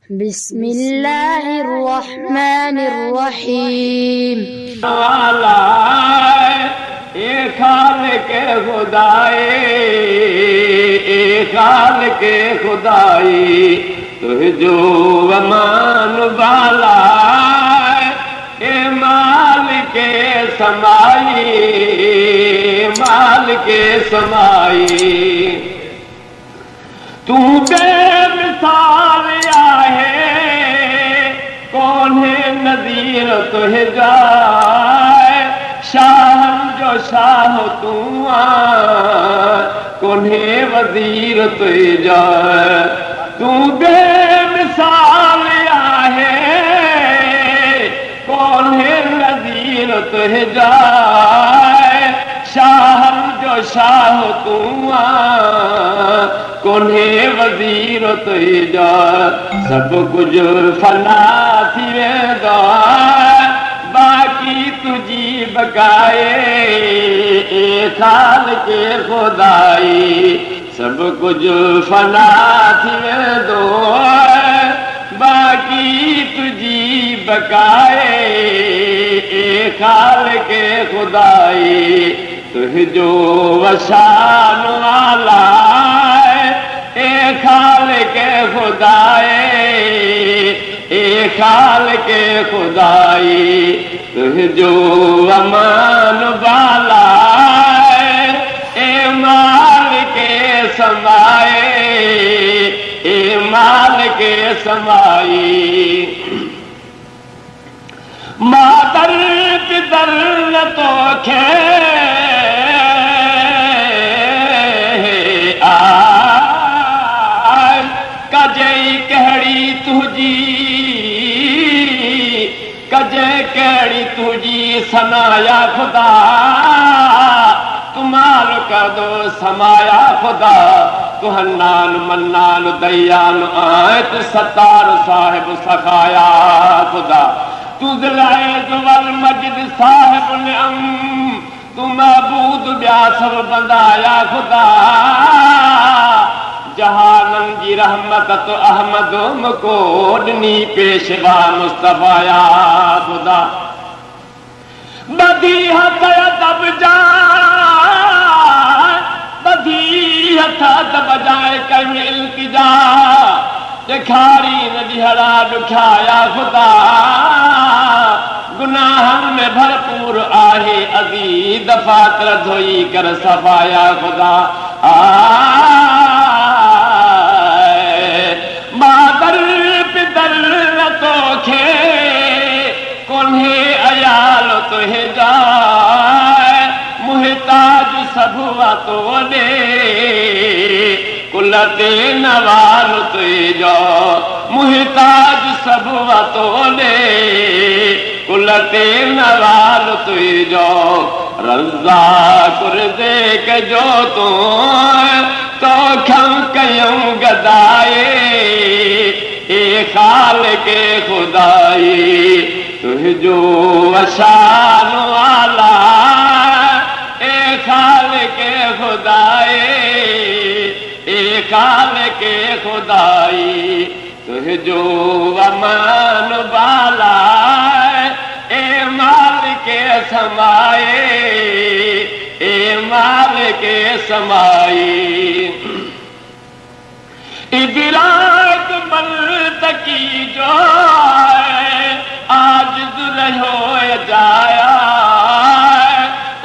بسم الله الرحمن الرحيم खालिक़ खुदाई तुझो अमान बाला ए मालिक समाई मालिक समाई तू बेमिसाल आहे कोन्हे नज़ीर तुंहिंजा शाहन जो शाह तूं कोन्हे वज़ीर तुंहिंजा तूं बेमिसाल आहे कोन्हे नज़ीर तुंहिंजा शाहन जो शाह तूं कोन्हे वज़ीर तुंहिंजा सभु कुझु फना थी वेंदो बाक़ी तुंहिंजी बकाए खालिक़ खुदाई सभु कुझु फना थी वेंदो बाक़ी तुंहिंजी बकाए खालिक़ खुदाई तुंहिंजो वशान वाला खालिक़ खुदाए खालिक़ खुदाई तुंहिंजो अमान बाला मालिक समाए मालिक समाई मादर पिदर न तोखे कजे कहिड़ी तुंहिंजी सनाया ख़ुदा तुमाल कदो समाया ख़ुदा तू हन्नान मन्नान दयान आए तू सतार साहिब सखाया ख़ुदा तू ज़िलाइज़ वल मजिद साहिब निअम तू महबूद ॿिया सभु बंदाया ख़ुदा जहानन जी रहमत तो अहमद मुको ॾिनी पेशवा मुस्तफ़ाया ख़ुदा बधी हथ दब जा बधी हथ दब जाए कई इल्तिजा ॾेखारी न ॾिहरा ॾुखाया ख़ुदा गुनाहनि में भरपूर आहे अज़ीज़ फातर धोई कर सफ़ाया ख़ुदा मादर पिदर तोखे कोन्हे अयाल तुंहिंजा मुहिताज सभु तो ॾे कुल ते नवाल तुंहिंजो मुहिताज सभु तो ॾे कुल ते नवाल तुंहिंजो रज़ा कुर्दे कजो तूं तोखं कयूं गदाए खालिक़ खुदाई तुंहिंजो वशान वाला खालिक़ खुदाई खालिक़ खुदाई तुंहिंजो अमान बाला मालिक समाए मालिक समाई इदराक मल्तकी जो आज रहो जाया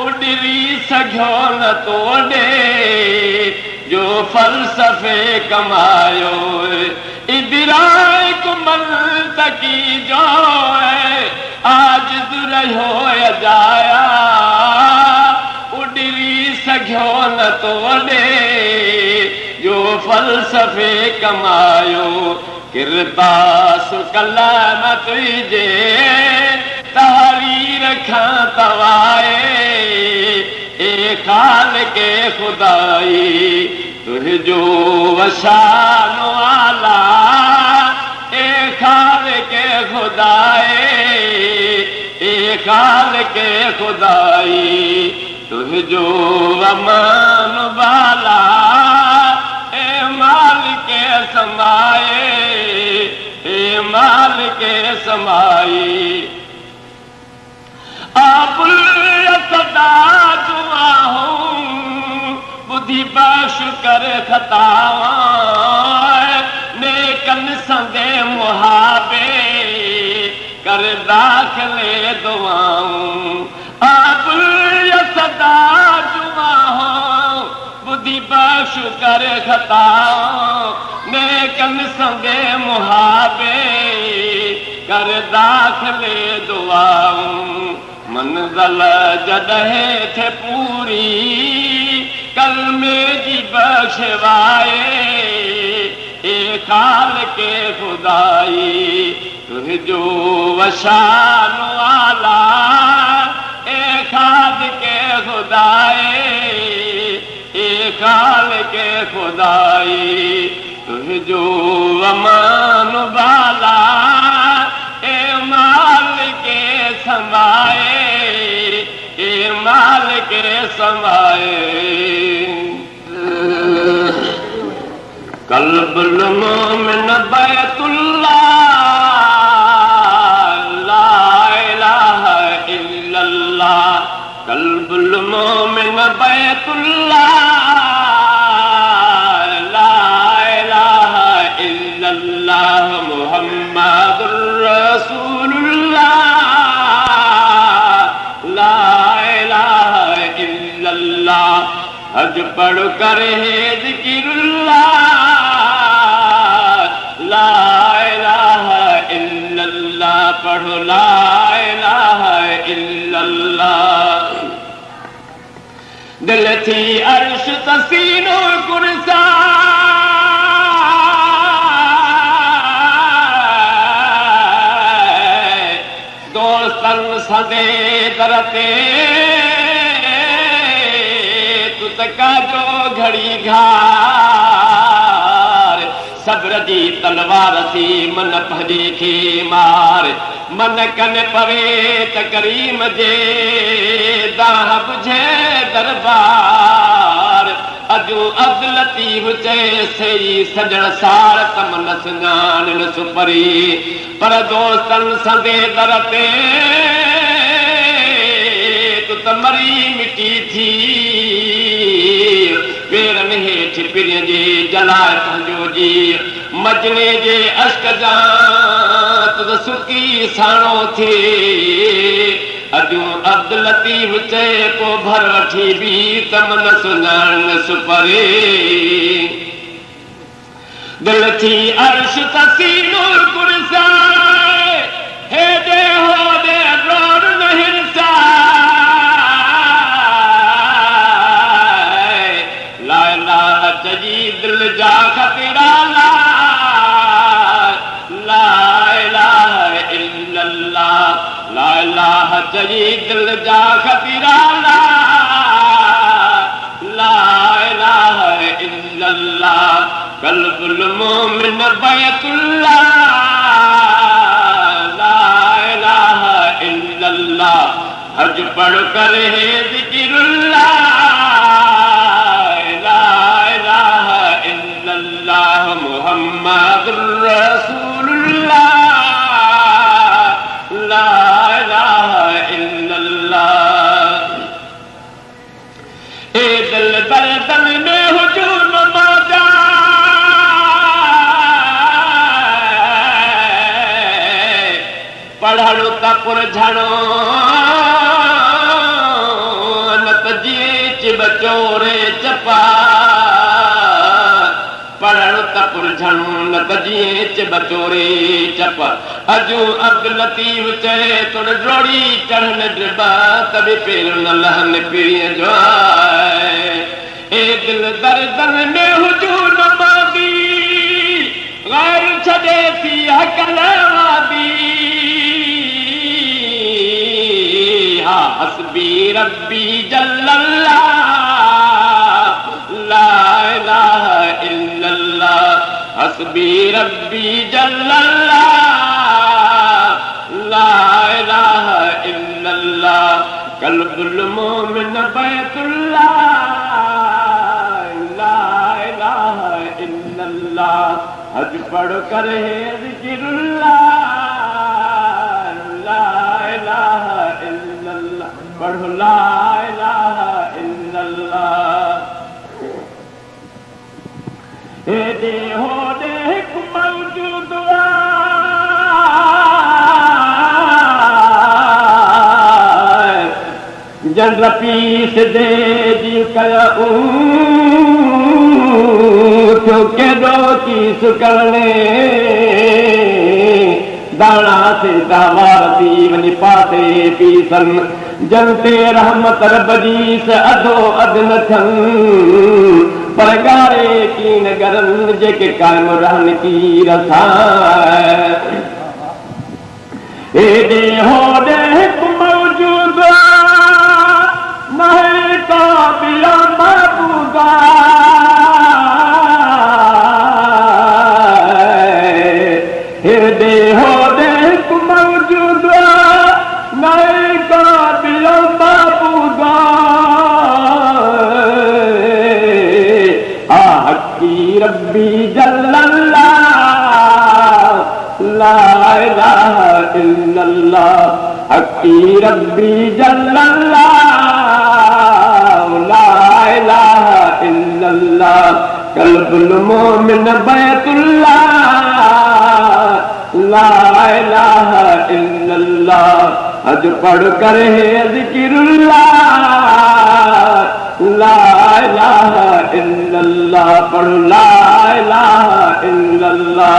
उडरी सघो न तोड़े जो फ़लसफ़े कमायो इदराक मल्तकी जो आज रहो जाया उडरी सघो न तोड़े जो फ़लसफ़े कमायो किरदास कलाम तुंहिंजे तहरीर खां तवाए खालिक़ खुदाई तुंहिंजो वशान वाला खालिक़ खुदाई खालिक़ खुदाई तुंहिंजो अमान बाला मालिक समाए समाई आबुल सदा दुआऊं बुद्धि बख्श कर खतावा नेकन संगे मुहाबे कर दाखिले दुआऊं आबुल सदा दुआऊं बुद्धि बख्श कर खतावा नेकन संगे मुहाबे कर दाखिले दुआऊं मंज़िल जॾहिं थे पूरी कलमे जी बख्शवाए ए खालिक़े खुदाई तुंहिंजो वशान आला ए खालिक़े खुदाई ए खालिक़े खुदाई तुंहिंजो अमान बाला ए मालिके समाए ए मालिके समाए कल्बुल मोमिन बैतुल्लाह ला इलाहा इल्लल्लाह कल्बुल मोमिन बैतुल्लाह ला इलाहा इल्लल्लाह मुहम्मदुर रसूलुल्लाह ला इलाहा इल्लल्लाह हज पढ़ कर है ज़िक्रुल्लाह ला इलाहा इल्लल्लाह पढ़ो ला इलाहा इल्लल्लाह दिल थी अर्श तसीनो कुर्सा दोस्तन सदे दरते तुतका जो घड़ी घार सब्र जी तलवार थी मन भॼे खे मार मन कन पवे त करीम जे दाह बुझे दरबार अजो अब्द लतीफ चए सही सजण सार तम न सुञाण न सुपरी पर दोस्तन संदे दर ते तू त मरी मिटी थी पेरनि हेठि पिरीअ जे जलाए पंहिंजो जी मजने जे अश्क जा तू त सुकी साणो थिए अजो अब्द लतीफ चए पोइ भर वठी बि तम न सुञाण न सुपरे दिल थी अर्श तसीनो कुर्सा हेॾे होॾे रोड न हिरसा ला इलाहा चजी दिल जा ख़तीरा ला इलाहा इल्लल्लाह ला इलाहा चजी दिल जा ख़तीरा ला इलाहा इल्लल्लाह कल्बुल मोमिन बैतुल्लाह ला इलाहा इल्लल्लाह हज पढ़ कर है ज़िक्रुल्लाह ला इलाहा इल्लल्लाह मुहम्मदुर रसूलुल्लाह ला इलाहा इल्लल्लाह ए दिल दर्दन में हुजूम मौजा पढ़णो त पुरझणो न त जीच बचोरे चपा पढ़णो त पुरझणो न त जीच बचोरे चपा अजो अब्द लतीफ चए तुर जोड़ी चढ़न ड्रिबा तबि पेर न लहन पीड़ीअ जो ए दिल दर्दन में हुजूर नमाज़ी गैर छॾे थी हक़ल वादी हस्बी रब्बी जल्लल्लाह ला इलाहा इल्लल्लाह हस्बी रब्बी जल्लल्लाह ला इलाहा इल्लल्लाह कल्बुल मोमिन बैतुल्लाह ला इलाहा इल्लल्लाह हज पढ़ कर है ज़िक्रुल्लाह चंड पीस दे जी कया थियो केॾो चीस करणे दाणा से दावार थी वञी पासे पीसन जनते रहमत रब जी से अधो अध न थियनि पर ॻारे कीन गरनि जेके क़ाइम रहनि की रसाए एॾे होॾे हिकु मौजूद न का ॿिया महबूबा हेॾे होॾे हिकु मौजूद न का ॿिया महबूबा हक़ी रब्बी जल्लल्लाह ला इलाहा इल्लल्लाह हक़ी रब्बी जल्लल्लाह ला इलाहा इल्लल्लाह कल्बुल मोमिन बैतुल्लाह ला इलाहा इल्लल्लाह अज पढ़ करे ज़िक्रुल्लाह ला इलाहा इल्लल्लाह पढ़ ला इलाहा इल्लल्लाह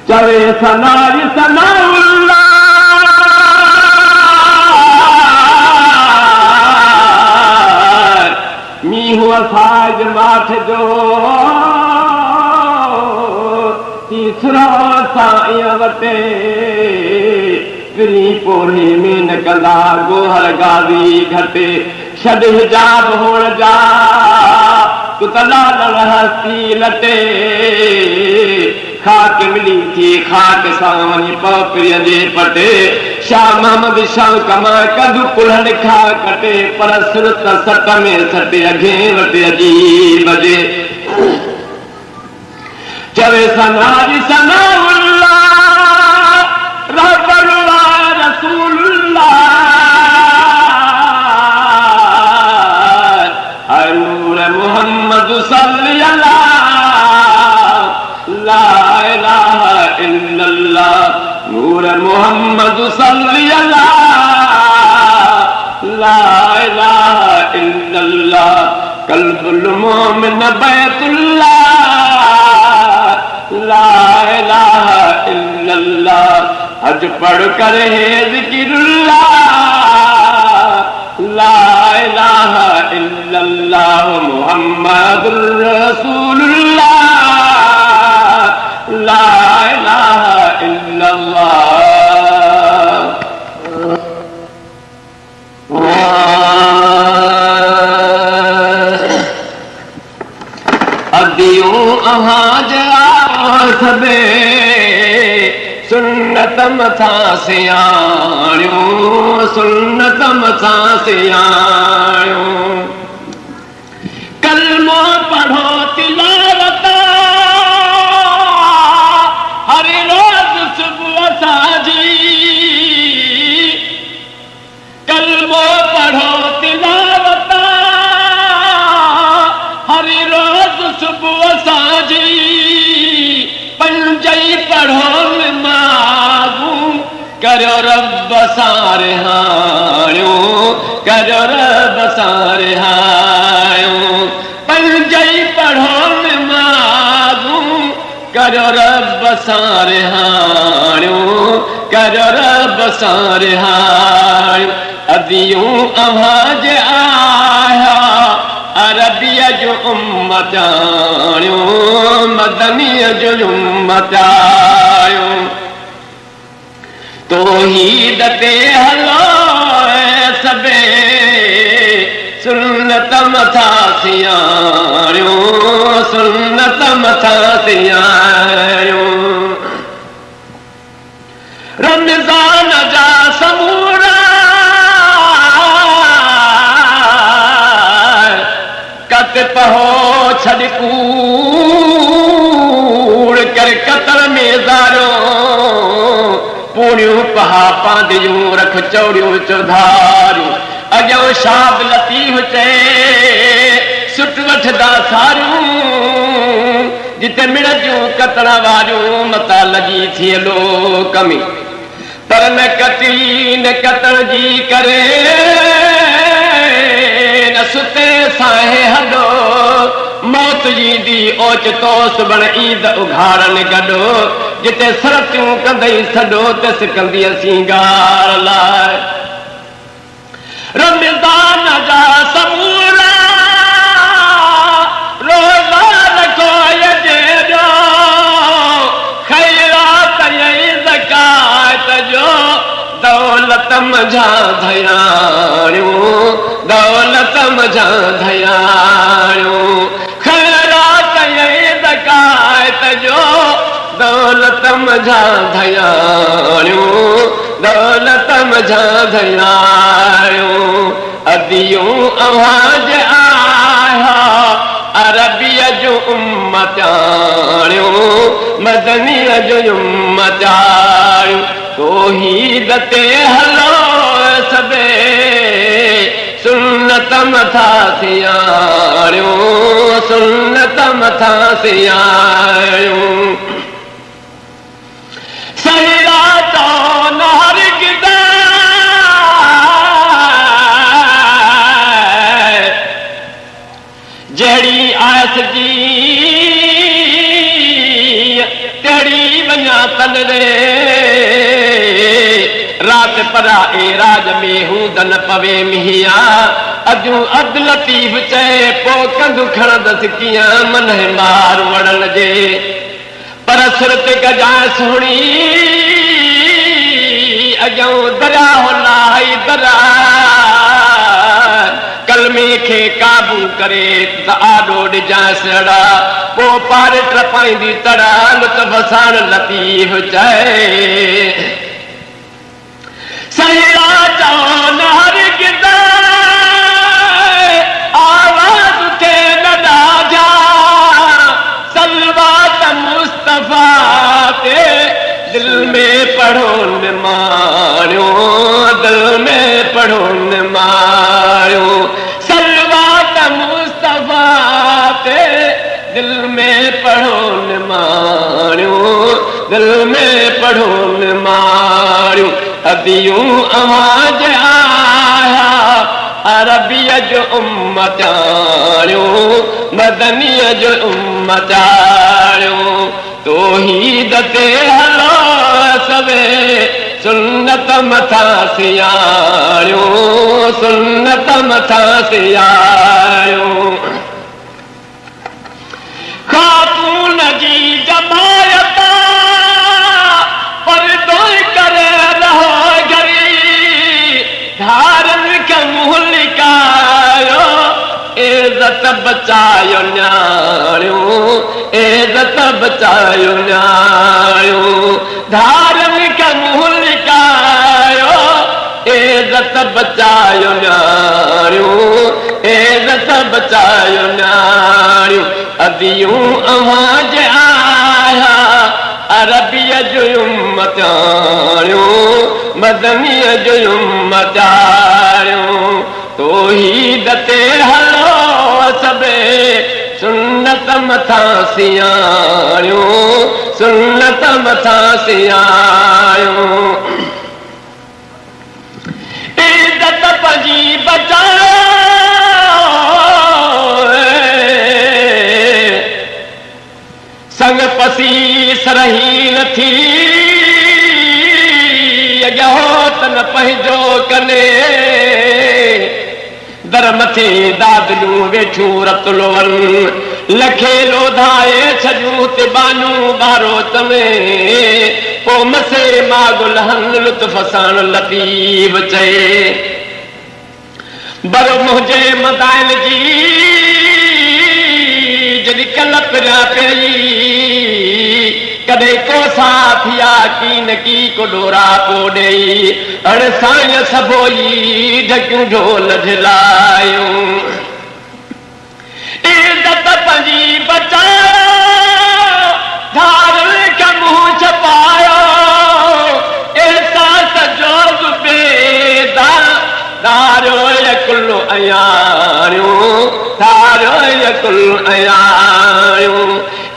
चवे सनाई सनाउल्लाह मीहू असाज माठ जो तीसरो साईं वटे पिरी पोढ़े में न कंदा गोहर गाज़ी घटे छॾ हिजाब हुअण जा तूं त लालण हस्ती लटे खाक मिली थी खाक सां वञी पपरीअ जे पटे शाह महमद शाह कमा कदू कुल्हड़ खा कटे पर सुरत सट में सटे अघे वटे अजीब जे चवे सनाजी सनाउल्लाह रहबरुल्लाह रसूलुल्लाह ऐ नूर मोहम्मद सल्लल्लाह ला इलाहा इल्लल्लाह नूर मोहम्मद सल्लल्लाह ला इलाहा इल्लल्लाह कल्बुल मोमिन बैतुल्लाह ला इलाहा इल्लल्लाह अज पढ़ करे ज़िक्रुल्लाह ला इलाहा इल्लल्लाह मुहम्मदुर रसूलुल्लाह ला इलाहा इल्लल्लाह अदियूं अहाज सबे सुन्नत मथां सियाणियूं सुन्नत मथां सियाणियूं कलमो पढ़ो तिलावत हर रोज़ सुबुह साजी कलमो पढ़ो तिलावत हर रोज़ सुबुह साजी पंजई पढ़ो नमाज़ूं करो रब सां रिहाणियूं करो रब सां रिहाणियूं पंजई पढ़ो नमाज़ूं करो रब सां रिहाणियूं करो रब सां रिहाणियूं अदियूं अवाज आया अरबिया जो उम्मत आणियूं मदनीअ जो उम्मत आयूं तौहीद ते हलो सबे सुन्नत मथां सियाणियूं सुन्नत मथां सियाणियूं रमज़ान जा समूरा कत पहो छॾ कूड़ कर कतर में ज़ारो पूड़ियूं पहा पांदियूं रख चौड़ियूं चौधारियूं अॻियों शाद लतीफ़ चए सुट वठदा सारियूं जिते मिड़ जूं कतण वारियूं मता लॻी थी लो कमी त पर न कटी न कतण जी करे न सुते साहे हॾो मौत जी दी ओच तोस बण ईद उघाड़न गॾो जिते सरतियूं कंदई सॾो तस कंदी सिंगार लाइ रमज़ान जा समूरा रोज़ान कोय जो खैरात ज़कात जो दौलत मझा धयाणियूं दौलत मझा धयाणियूं खैरात ज़कात जो दौलत मझा धयाणियूं दौलत मझा धयाणियूं अदियूं आवाज़ आया अरबीअ जो उम्मताणियूं मदनीअ जो उम्मताणियूं तौहीद ते हलो सबे सुन्नत मथा सियाणियूं सुन्नत मथा सियाणियूं सहिरा तो नार गिदा जहिड़ी आस जी तहिड़ी वञा तन रे रात परा ए राज में हूंदन पवे मिहिया अजूं अद लतीफ़ चए पो कंदु खणंदसि कीअं मन मार वड़न जे पर सुरत गजाए सोणी अॻियां दरिया लाही दरा कलमे खे काबू करे त आॾो ॾिजांसि अड़ा पोइ पार टपाईंदी तड़ा लुत्फ़ साण लतीफ़ चए सहिरा चओ न हर गिदा आवाज़ थे न ॾाढा सलवात मुस्तफ़ा ते दिल में पढ़ो न मारियो दिल में पढ़ो न मारियो सलवात मुस्तफ़ा ते दिल में पढ़ो न मारियो दिल में पढ़ो न मारियो अदियूं आवाज़ आया अरबीअ जो उम्मताणियूं मदनीअ जो उम्मताणियूं तौहीद ते हलो सबे सुन्नत मथा सियाणियूं सुन्नत मथा सियाणियूं खातून जी जमायत पर्दो करे रहो घरी धार्मिक मुंहुं लिकायो इज़त बचायो न्याणियूं इज़त बचायो न्याणियूं धार्मिक मुंहुं लिकायो इज़त बचायो न्याणियूं इज़त बचायो न्याणियूं अदियूं आवाज़ आया अरबीअ जो उम्मताणियूं मदनीअ जो उम्मताणियूं तौहीद ते हलो सबे सुन्नत मथा सियाणियूं सुन्नत मथा सियाणियूं इज़त पंहिंजी बचायो संग पसी सरही नथी अॻियां त न पंहिंजो कने दर मथे दादलूं वेठियूं रतुलो वन लखे लोधाए छॾियूं ते बानूं बारोत में पोइ मसे मागुल हन लुत्फ़ साण लतीफ़ चए बर मुंहिंजे मदाइल जी जॾहिं कल पिया पई कॾहिं को साथिया की न की को डोरा को ॾेई अड़े साईं सभोई ढकियूं ढोल ढिलायूं इज़त पंहिंजी बचायो धार्मिक मुंहुं छपायो एहसास जो बेदार धारो कुल अयाणियूं धारो कुल अयाणियूं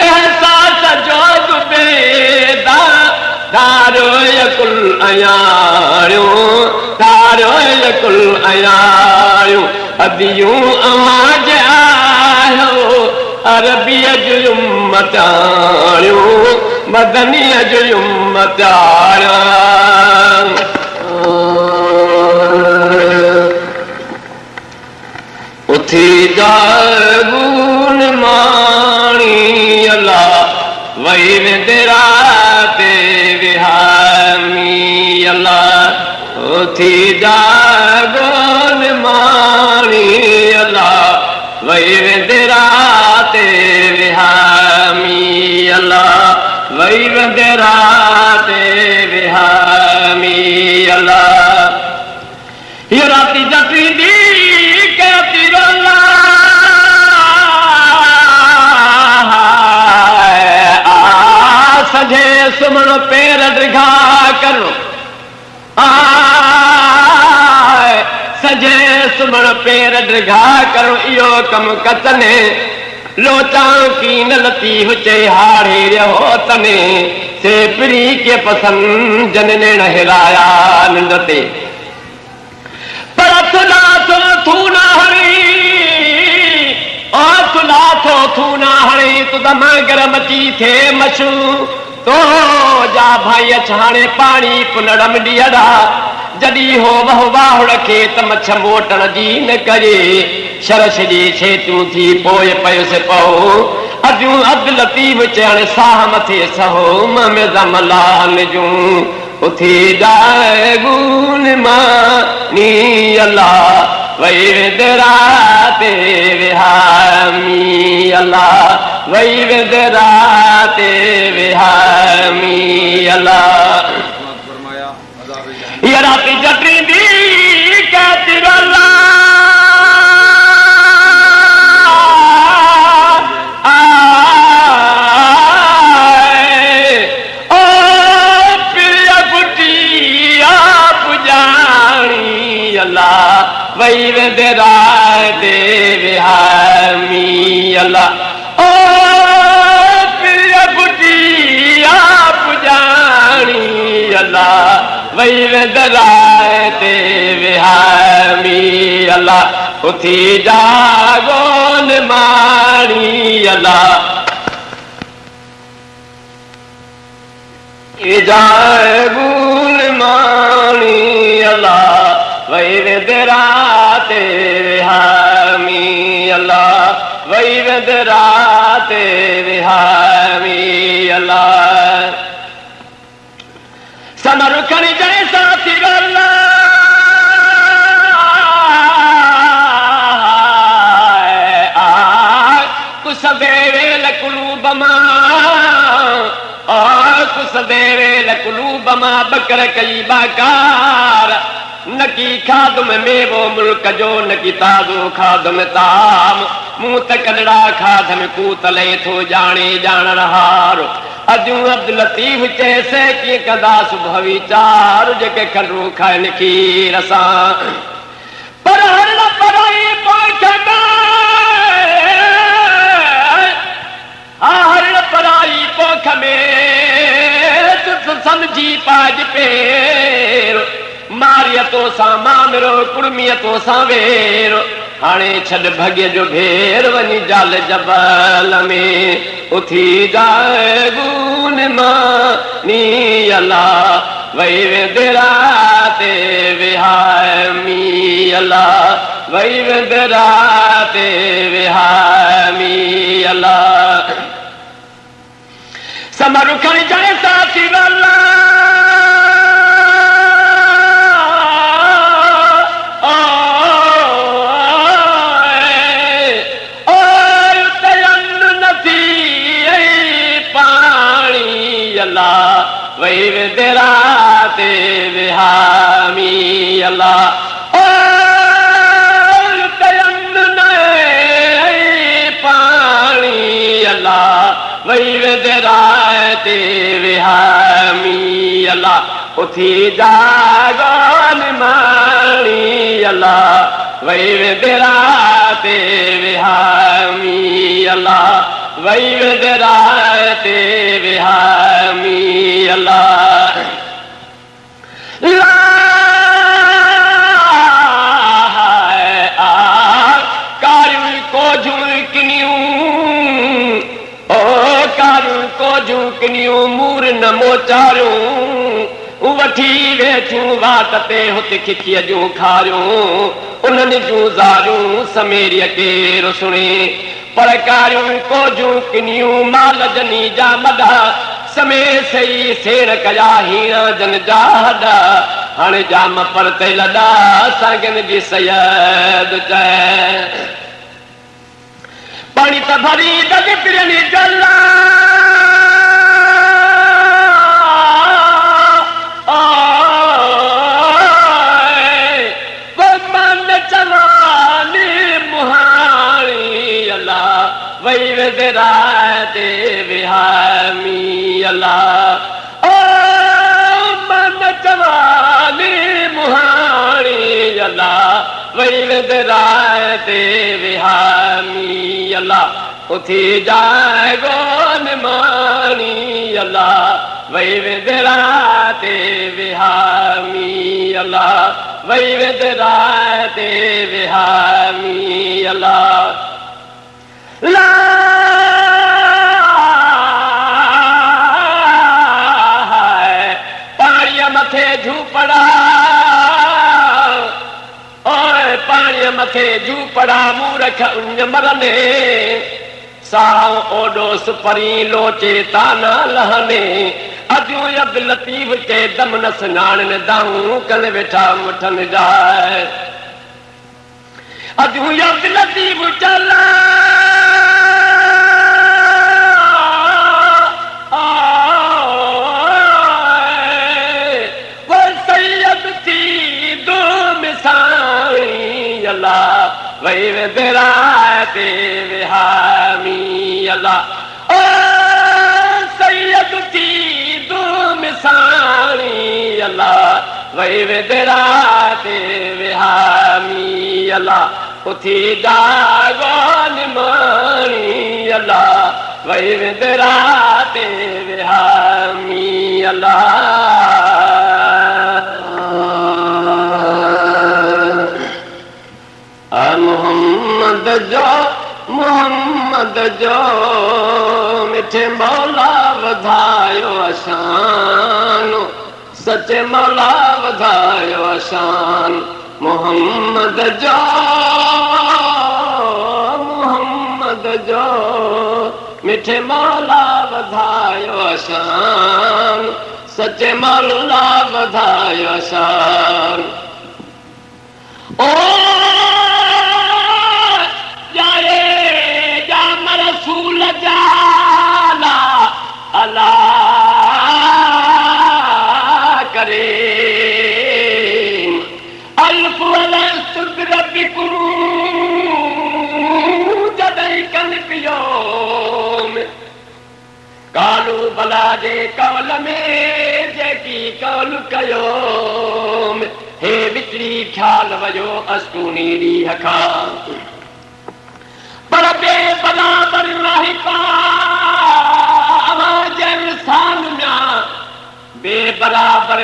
एहसास जो बेदार धारो कुल अयारियूं तारो यकुल अयारियूं अदियूं आवाज आयो अरबीअ जो उम्मत आरियूं मदनीअ जो उम्मत उथी जागून माणी अल्लाह वही वेंदे राते विहामी अल्लाह उथी जागून माणी अल्लाह वही वेंदे राते विहामी अल्लाह वही वेंदे राते विहामी अल्लाह ये राती जटी दी सजे सुमन पेर ड्रिघा करो सजे सुमन पेर ड्रिघा करो इहो कम कतने लोचां की न लती हुचे हारे रहो तने से प्री के पसंद जनने न हिलाया निंदते पर थुला थू न हरी थुला थू न हरी तू त मगर मची थे मछू तो जा भाई छाणे पानी पुनड़म ॾियड़ा जॾहिं हो वह वाहुड़ खे त मछ मोटण जी न करे शरश जी छेतियूं थी पोइ पयुसि पओ अजूं अब्दुल लतीफ़ चयण साह मथे सहो ममेज़म लान जूं उथी जागून मानी अल्लाह वही वेंदे राते विहामी अल्लाह वही वेंदे राते विहामी अल्लाह ये राती जटी दी कहती अल्लाह ओ प्रिय बुटिया पुजानी अल्लाह वही वेंदे राते विहामी अल्लाह ओ प्रिय बुटिया पुजानी अल्लाह वही वेंदे राते विहामी अल्लाह उथी जागोन माणी अल्लाह जागून माणी अल्लाह वही वेंदे राते विहामी अल्लाह वही वेंदे राते विहामी अल्लाह समर खणी जैसा थी गल्ला कुछ देवे लकुलूब कुछ देवे लकुलूब बकर कई बाकार नकी खाद में मेवो मुल्क जो नकी ताज़ो खाद में ताम मुंह त कलड़ा खाद में कूतले थो जाने जान रहार अजूं अब्दुल लतीफ़ चैसे कि कदा सुबह वीचार जेके खलू खाइन खीर सां पर हर न पराई पोख में हर न पराई पोख में तु समझी पाज पेर मारियतो सां मामिरो कुड़मियतो सां वेरो हाणे छॾ भॻे जो ढेर वञी जाल जबल में उथी जागून मानी अल्लाह वही वेंदे राते विहामी अल्लाह वही वेंदे राते विहामी अल्लाह समर खणी जाए साथी वाला वही वेंदे राते विहामी अल्लाह पाणी अल्लाह वही वेंदे राते विहामी अल्लाह उथी जागोन माणी अल्लाह वही वेंदे राते विहामी अल्लाह वही वेंदे राते विहामी अल्लाह किनियूं मूर न मोचारियूं वठी वेठियूं वाट ते हुते खिचीअ जूं खारियूं उन्हनि जूं ज़ारियूं समेरीअ केरु सुणे परकारियूं कोजूं किनियूं माल जनी जा मॾा समय सही सेण कया हीरा जन जा हॾा हाणे जाम पर ते लॾा सागन जी सयद चए पाणी त भरी दग पिरणी जला वही वेदरा ते विहामी अल्लाह ओ मन जवानी मुहानी अल्लाह वही वेदरा ते विहामी अल्लाह उथी जाए गोन मानी अल्लाह वही वेदरा ते विहामी अल्लाह वही वेदरा ते विहामी अल्लाह ला पाणीअ मथे झूपड़ा ओए पाणीअ मथे झूपड़ा मूरख उञ मरने साओ ओडोस परी लोचे ताना लहने अजू अब्द लतीफ के दम न सनान दाऊं कल वेठा मुठन जाए अजू अब्द लतीफ चला वही वेदरा ते विहामी अल्लाह ओ सैयद थी दो मिसानी अल्लाह वही वेदरा ते विहामी अल्लाह उथी जागोन मानी अल्लाह वही वेदरा ते विहामी अल्लाह मोहम्मद जो मिठे मौला वधायो अशान सचे मौला वधायो अशान मोहम्मद जो मिठे मौला वधायो अशान सचे मौला वधायो अशान ओ रसूल जाला अल्लाह करे अल्फ वलस्तु बिरब्बिकुम जदई कन पियो कालू बला जे कौल में जेकी कौल कयो हे विचरी ख्याल वयो अस्तूनी रीह खां पर बेबराबर रही पा आवाज़ इंसान में बेबराबर